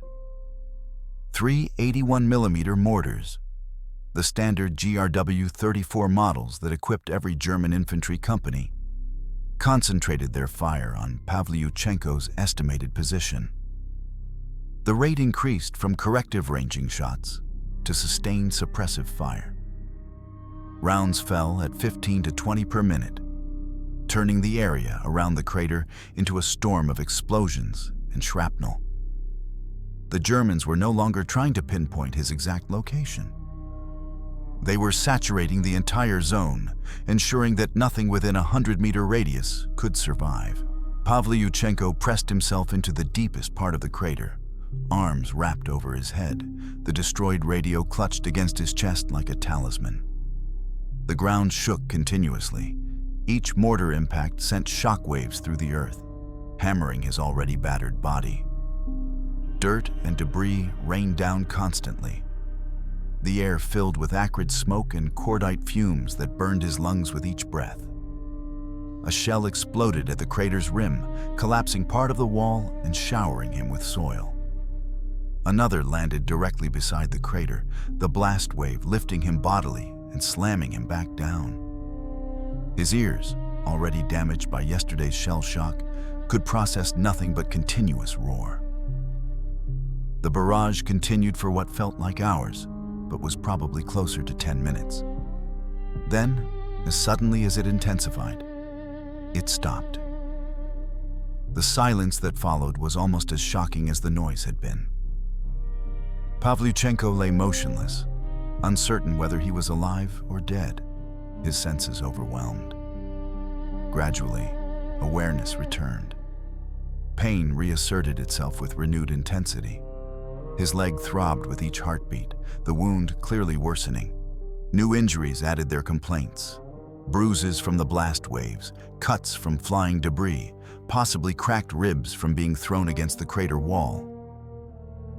3 81mm mortars, the standard GRW-34 models that equipped every German infantry company, concentrated their fire on Pavlyuchenko's estimated position. The rate increased from corrective ranging shots to sustained suppressive fire. Rounds fell at 15 to 20 per minute, turning the area around the crater into a storm of explosions and shrapnel. The Germans were no longer trying to pinpoint his exact location. They were saturating the entire zone, ensuring that nothing within a 100-meter radius could survive. Pavlyuchenko pressed himself into the deepest part of the crater, arms wrapped over his head, the destroyed radio clutched against his chest like a talisman. The ground shook continuously. Each mortar impact sent shockwaves through the earth, hammering his already battered body. Dirt and debris rained down constantly, the air filled with acrid smoke and cordite fumes that burned his lungs with each breath. A shell exploded at the crater's rim, collapsing part of the wall and showering him with soil. Another landed directly beside the crater, the blast wave lifting him bodily and slamming him back down. His ears, already damaged by yesterday's shell shock, could process nothing but continuous roar. The barrage continued for what felt like hours, but was probably closer to 10 minutes. Then, as suddenly as it intensified, it stopped. The silence that followed was almost as shocking as the noise had been. Pavlyuchenko lay motionless, uncertain whether he was alive or dead, his senses overwhelmed. Gradually, awareness returned. Pain reasserted itself with renewed intensity. His leg throbbed with each heartbeat, the wound clearly worsening. New injuries added their complaints. Bruises from the blast waves, cuts from flying debris, possibly cracked ribs from being thrown against the crater wall.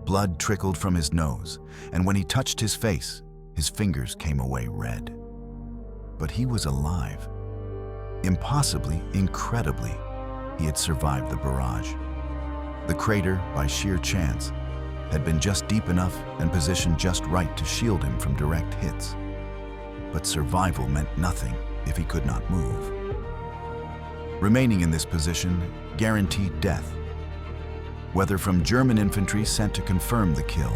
Blood trickled from his nose, and when he touched his face, his fingers came away red. But he was alive. Impossibly, incredibly, he had survived the barrage. The crater, by sheer chance, had been just deep enough and positioned just right to shield him from direct hits. But survival meant nothing if he could not move. Remaining in this position guaranteed death, whether from German infantry sent to confirm the kill,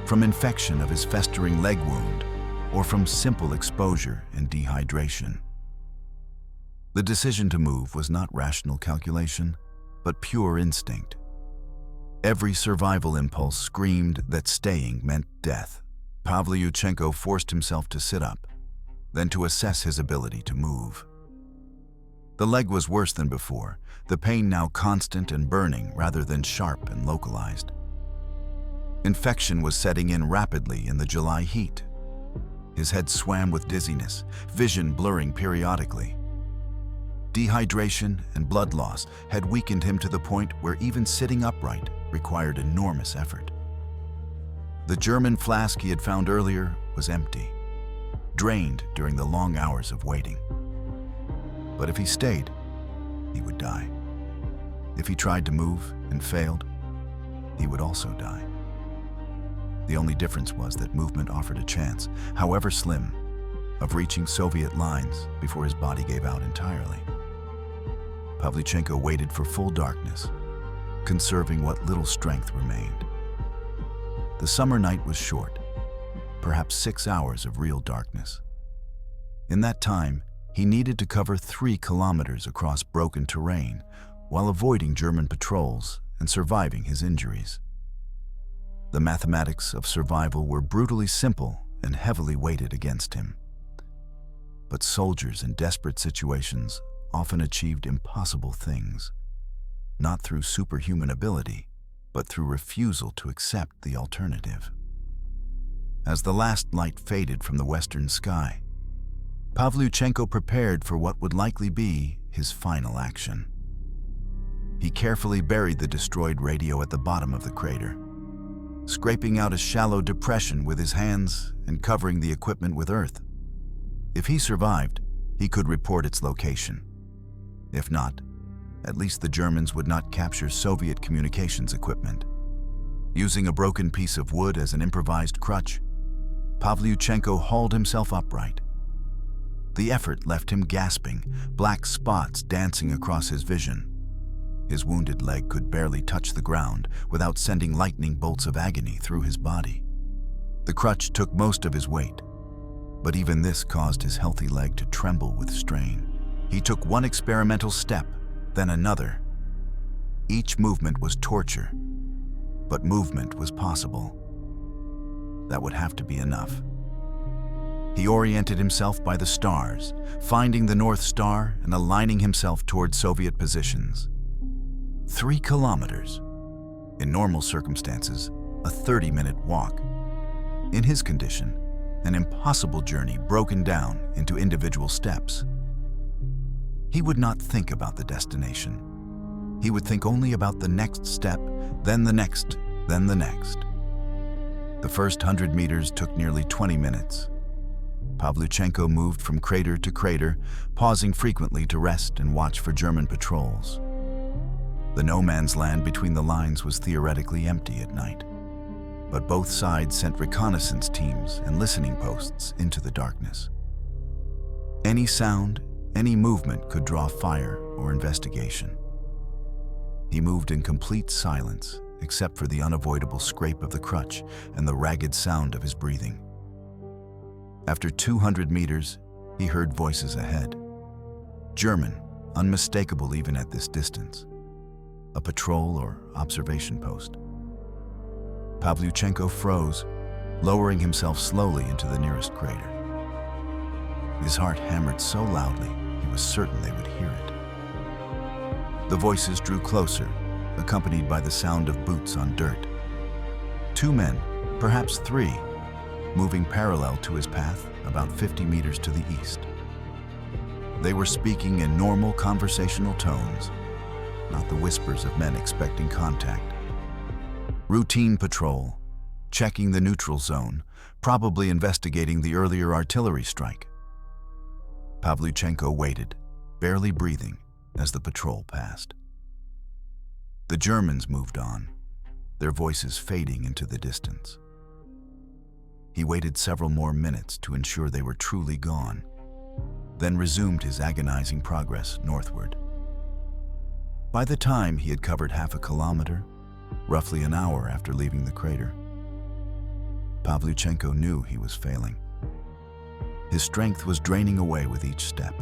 from infection of his festering leg wound, or from simple exposure and dehydration. The decision to move was not rational calculation, but pure instinct. Every survival impulse screamed that staying meant death. Pavlyuchenko forced himself to sit up, then to assess his ability to move. The leg was worse than before, the pain now constant and burning rather than sharp and localized. Infection was setting in rapidly in the July heat. His head swam with dizziness, vision blurring periodically. Dehydration and blood loss had weakened him to the point where even sitting upright required enormous effort. The German flask he had found earlier was empty, drained during the long hours of waiting. But if he stayed, he would die. If he tried to move and failed, he would also die. The only difference was that movement offered a chance, however slim, of reaching Soviet lines before his body gave out entirely. Pavlyuchenko waited for full darkness, conserving what little strength remained. The summer night was short, perhaps 6 hours of real darkness. In that time, he needed to cover 3 kilometers across broken terrain while avoiding German patrols and surviving his injuries. The mathematics of survival were brutally simple and heavily weighted against him. But soldiers in desperate situations often achieved impossible things, not through superhuman ability, but through refusal to accept the alternative. As the last light faded from the western sky, Pavlyuchenko prepared for what would likely be his final action. He carefully buried the destroyed radio at the bottom of the crater, scraping out a shallow depression with his hands and covering the equipment with earth. If he survived, he could report its location. If not, at least the Germans would not capture Soviet communications equipment. Using a broken piece of wood as an improvised crutch, Pavlyuchenko hauled himself upright. The effort left him gasping, black spots dancing across his vision. His wounded leg could barely touch the ground without sending lightning bolts of agony through his body. The crutch took most of his weight, but even this caused his healthy leg to tremble with strain. He took one experimental step, then another. Each movement was torture, but movement was possible. That would have to be enough. He oriented himself by the stars, finding the North Star and aligning himself toward Soviet positions. 3 kilometers. In normal circumstances, a 30-minute walk. In his condition, an impossible journey broken down into individual steps. He would not think about the destination. He would think only about the next step, then the next, then the next. The first 100 meters took nearly 20 minutes. Pavlyuchenko moved from crater to crater, pausing frequently to rest and watch for German patrols. The no man's land between the lines was theoretically empty at night, but both sides sent reconnaissance teams and listening posts into the darkness. Any sound, any movement could draw fire or investigation. He moved in complete silence, except for the unavoidable scrape of the crutch and the ragged sound of his breathing. After 200 meters, he heard voices ahead. German, unmistakable even at this distance. A patrol or observation post. Pavlyuchenko froze, lowering himself slowly into the nearest crater. His heart hammered so loudly, he was certain they would hear it. The voices drew closer, accompanied by the sound of boots on dirt. 2 men, perhaps 3, moving parallel to his path about 50 meters to the east. They were speaking in normal conversational tones, not the whispers of men expecting contact. Routine patrol, checking the neutral zone, probably investigating the earlier artillery strike. Pavlyuchenko waited, barely breathing, as the patrol passed. The Germans moved on, their voices fading into the distance. He waited several more minutes to ensure they were truly gone, then resumed his agonizing progress northward. By the time he had covered half a kilometer, roughly an hour after leaving the crater, Pavlyuchenko knew he was failing. His strength was draining away with each step.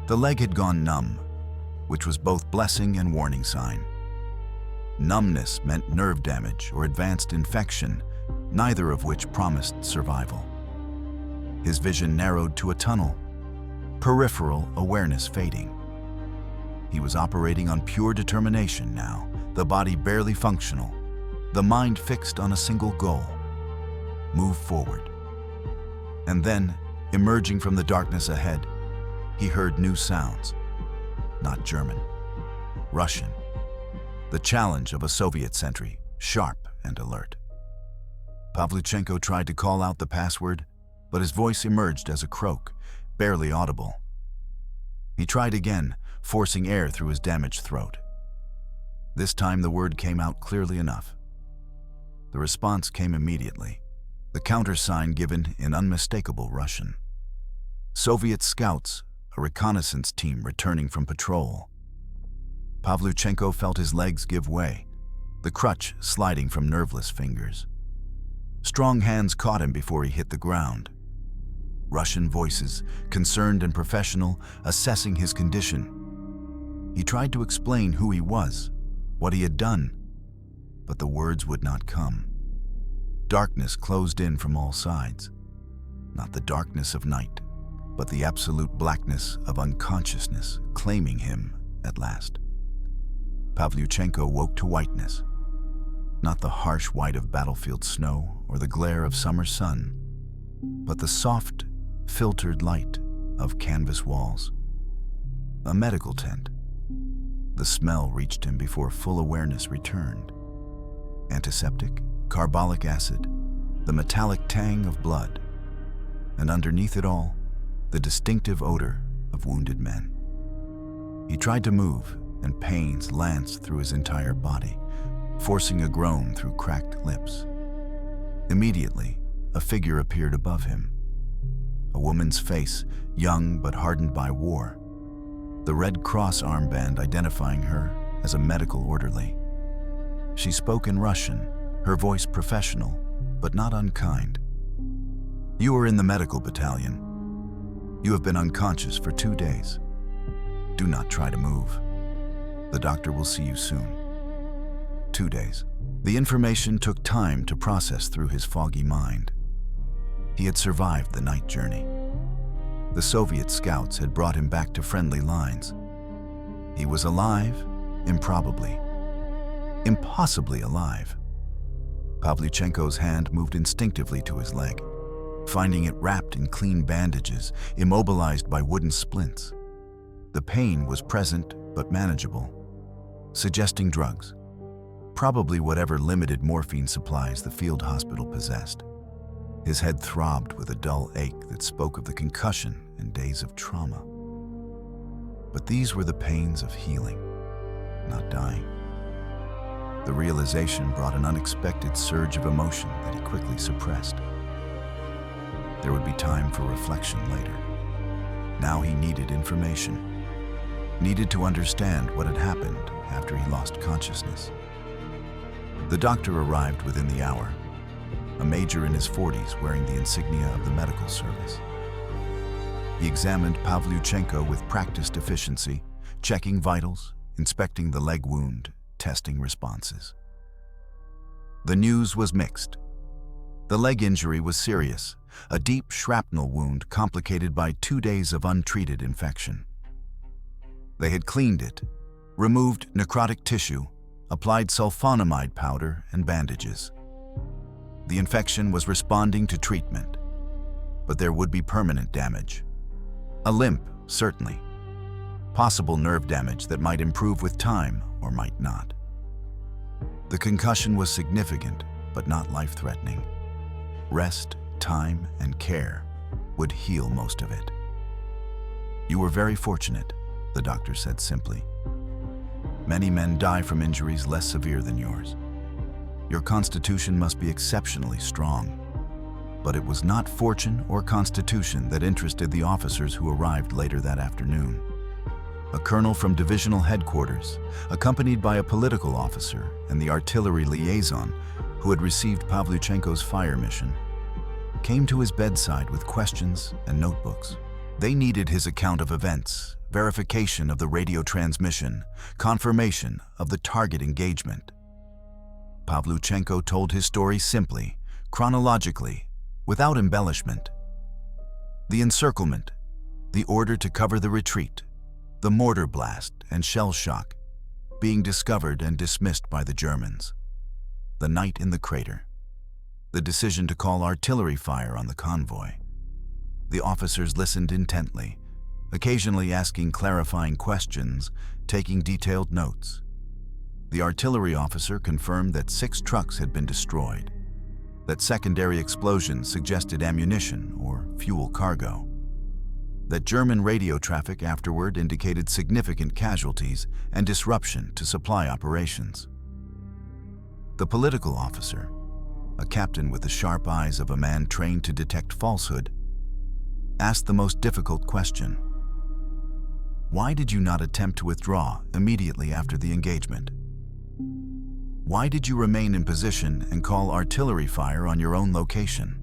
The leg had gone numb, which was both blessing and warning sign. Numbness meant nerve damage or advanced infection, neither of which promised survival. His vision narrowed to a tunnel, peripheral awareness fading. He was operating on pure determination now, the body barely functional, the mind fixed on a single goal: move forward. And then, emerging from the darkness ahead, he heard new sounds. Not German, Russian. The challenge of a Soviet sentry, sharp and alert. Pavlyuchenko tried to call out the password, but his voice emerged as a croak, barely audible. He tried again, forcing air through his damaged throat. This time the word came out clearly enough. The response came immediately, the countersign given in unmistakable Russian. Soviet scouts, a reconnaissance team returning from patrol. Pavlyuchenko felt his legs give way, the crutch sliding from nerveless fingers. Strong hands caught him before he hit the ground. Russian voices, concerned and professional, assessing his condition. He tried to explain who he was, what he had done, but the words would not come. Darkness closed in from all sides. Not the darkness of night, but the absolute blackness of unconsciousness claiming him at last. Pavlyuchenko woke to whiteness. Not the harsh white of battlefield snow or the glare of summer sun, but the soft, filtered light of canvas walls. A medical tent. The smell reached him before full awareness returned. Antiseptic, carbolic acid, the metallic tang of blood, and underneath it all, the distinctive odor of wounded men. He tried to move, and pains lanced through his entire body, forcing a groan through cracked lips. Immediately, a figure appeared above him. A woman's face, young but hardened by war. The Red Cross armband identifying her as a medical orderly. She spoke in Russian, her voice professional, but not unkind. "You are in the medical battalion. You have been unconscious for 2 days. Do not try to move. The doctor will see you soon. 2 days. The information took time to process through his foggy mind. He had survived the night journey. The Soviet scouts had brought him back to friendly lines. He was alive, improbably. Impossibly alive. Pavlyuchenko's hand moved instinctively to his leg, finding it wrapped in clean bandages, immobilized by wooden splints. The pain was present but manageable, suggesting drugs, probably whatever limited morphine supplies the field hospital possessed. His head throbbed with a dull ache that spoke of the concussion and days of trauma. But these were the pains of healing, not dying. The realization brought an unexpected surge of emotion that he quickly suppressed. There would be time for reflection later. Now he needed information, needed to understand what had happened after he lost consciousness. The doctor arrived within the hour, a major in his 40s wearing the insignia of the medical service. He examined Pavlyuchenko with practiced efficiency, checking vitals, inspecting the leg wound, testing responses. The news was mixed. The leg injury was serious, a deep shrapnel wound complicated by 2 days of untreated infection. They had cleaned it, removed necrotic tissue, applied sulfonamide powder and bandages. The infection was responding to treatment, but there would be permanent damage. A limp, certainly. Possible nerve damage that might improve with time or might not. The concussion was significant, but not life-threatening. Rest, time, and care would heal most of it. You were very fortunate, the doctor said simply. Many men die from injuries less severe than yours. Your constitution must be exceptionally strong. But it was not fortune or constitution that interested the officers who arrived later that afternoon. A colonel from divisional headquarters, accompanied by a political officer and the artillery liaison who had received Pavlyuchenko's fire mission, came to his bedside with questions and notebooks. They needed his account of events, verification of the radio transmission, confirmation of the target engagement. Pavlyuchenko told his story simply, chronologically, without embellishment. The encirclement, the order to cover the retreat, the mortar blast and shell shock, being discovered and dismissed by the Germans, the night in the crater, the decision to call artillery fire on the convoy. The officers listened intently, occasionally asking clarifying questions, taking detailed notes. The artillery officer confirmed that 6 trucks had been destroyed, that secondary explosions suggested ammunition or fuel cargo, that German radio traffic afterward indicated significant casualties and disruption to supply operations. The political officer, a captain with the sharp eyes of a man trained to detect falsehood, asked the most difficult question. Why did you not attempt to withdraw immediately after the engagement? Why did you remain in position and call artillery fire on your own location?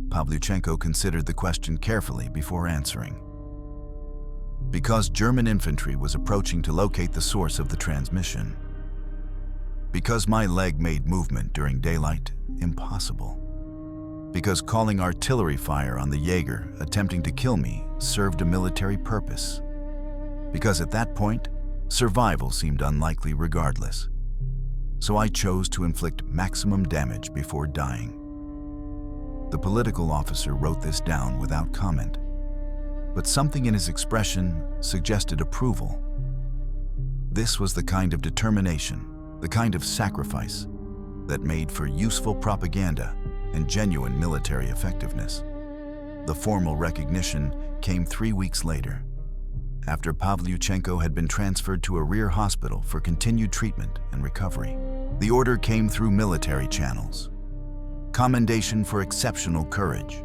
Pavlyuchenko considered the question carefully before answering. Because German infantry was approaching to locate the source of the transmission. Because my leg made movement during daylight impossible. Because calling artillery fire on the Jaeger attempting to kill me served a military purpose. Because at that point, survival seemed unlikely regardless. So I chose to inflict maximum damage before dying. The political officer wrote this down without comment, but something in his expression suggested approval. This was the kind of determination, the kind of sacrifice that made for useful propaganda and genuine military effectiveness. The formal recognition came 3 weeks later, after Pavlyuchenko had been transferred to a rear hospital for continued treatment and recovery. The order came through military channels. Commendation for exceptional courage,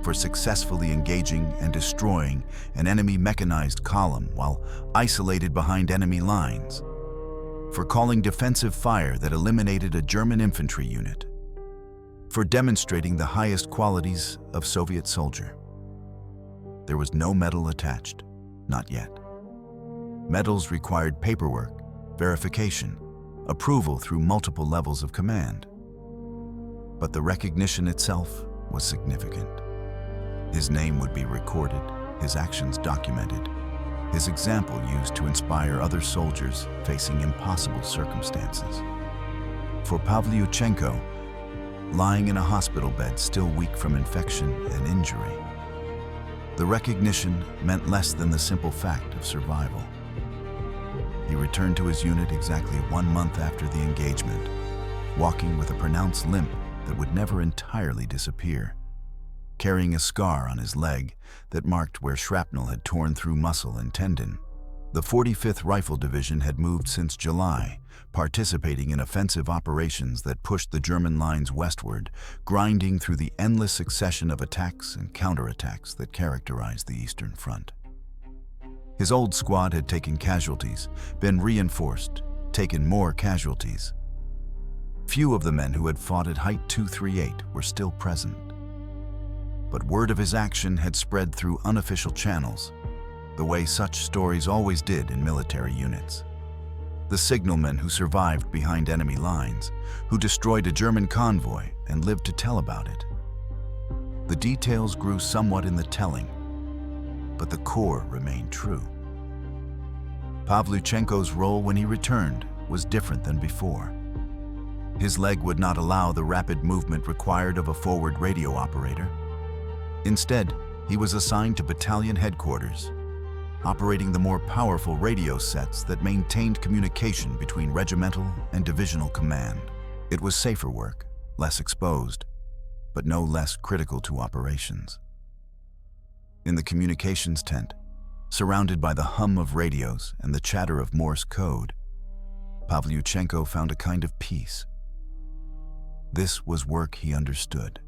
for successfully engaging and destroying an enemy mechanized column while isolated behind enemy lines, for calling defensive fire that eliminated a German infantry unit, for demonstrating the highest qualities of Soviet soldier. There was no medal attached, Not yet. Medals required paperwork, verification, approval through multiple levels of command. But the recognition itself was significant. His name would be recorded, his actions documented, his example used to inspire other soldiers facing impossible circumstances. For Pavlyuchenko, lying in a hospital bed still weak from infection and injury, the recognition meant less than the simple fact of survival. He returned to his unit exactly 1 month after the engagement, walking with a pronounced limp that would never entirely disappear, carrying a scar on his leg that marked where shrapnel had torn through muscle and tendon. The 45th Rifle Division had moved since July, participating in offensive operations that pushed the German lines westward, grinding through the endless succession of attacks and counterattacks that characterized the Eastern Front. His old squad had taken casualties, been reinforced, taken more casualties. Few of the men who had fought at Height 238 were still present. But word of his action had spread through unofficial channels, the way such stories always did in military units. The signalmen who survived behind enemy lines, who destroyed a German convoy and lived to tell about it. The details grew somewhat in the telling, but the core remained true. Pavlyuchenko's role when he returned was different than before. His leg would not allow the rapid movement required of a forward radio operator. Instead, he was assigned to battalion headquarters, operating the more powerful radio sets that maintained communication between regimental and divisional command. It was safer work, less exposed, but no less critical to operations. In the communications tent, surrounded by the hum of radios and the chatter of Morse code, Pavlyuchenko found a kind of peace. This was work he understood,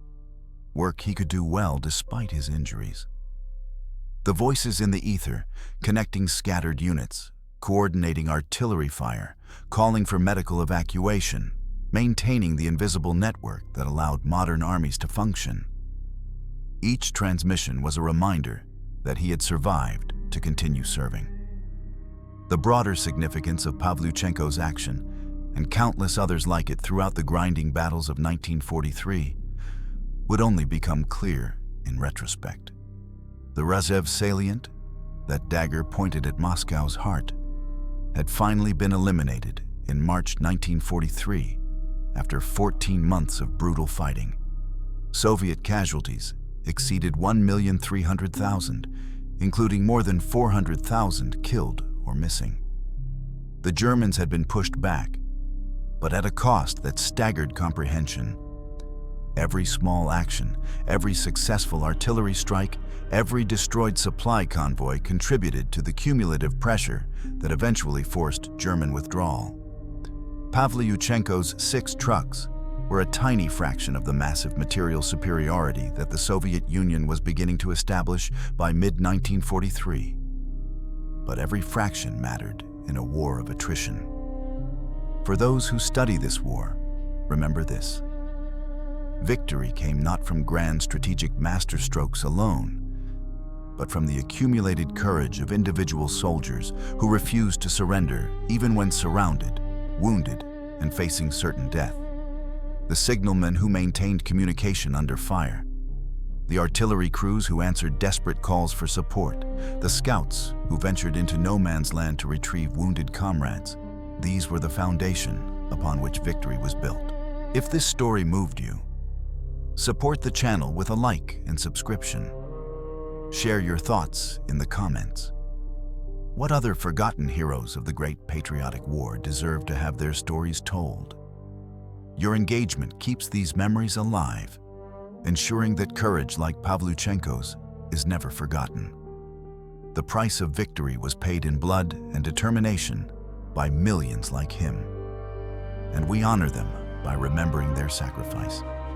work he could do well despite his injuries. The voices in the ether, connecting scattered units, coordinating artillery fire, calling for medical evacuation, maintaining the invisible network that allowed modern armies to function. Each transmission was a reminder that he had survived to continue serving. The broader significance of Pavlyuchenko's action, and countless others like it throughout the grinding battles of 1943, would only become clear in retrospect. The Rzhev salient, that dagger pointed at Moscow's heart, had finally been eliminated in March 1943 after 14 months of brutal fighting. Soviet casualties exceeded 1,300,000, including more than 400,000 killed or missing. The Germans had been pushed back, but at a cost that staggered comprehension. Every small action, every successful artillery strike, every destroyed supply convoy contributed to the cumulative pressure that eventually forced German withdrawal. Pavlyuchenko's 6 trucks were a tiny fraction of the massive material superiority that the Soviet Union was beginning to establish by mid-1943. But every fraction mattered in a war of attrition. For those who study this war, remember this. Victory came not from grand strategic masterstrokes alone, but from the accumulated courage of individual soldiers who refused to surrender even when surrounded, wounded, and facing certain death. The signalmen who maintained communication under fire, the artillery crews who answered desperate calls for support, the scouts who ventured into no man's land to retrieve wounded comrades. These were the foundation upon which victory was built. If this story moved you, support the channel with a like and subscription. Share your thoughts in the comments. What other forgotten heroes of the Great Patriotic War deserve to have their stories told? Your engagement keeps these memories alive, ensuring that courage like Pavlyuchenko's is never forgotten. The price of victory was paid in blood and determination by millions like him, and we honor them by remembering their sacrifice.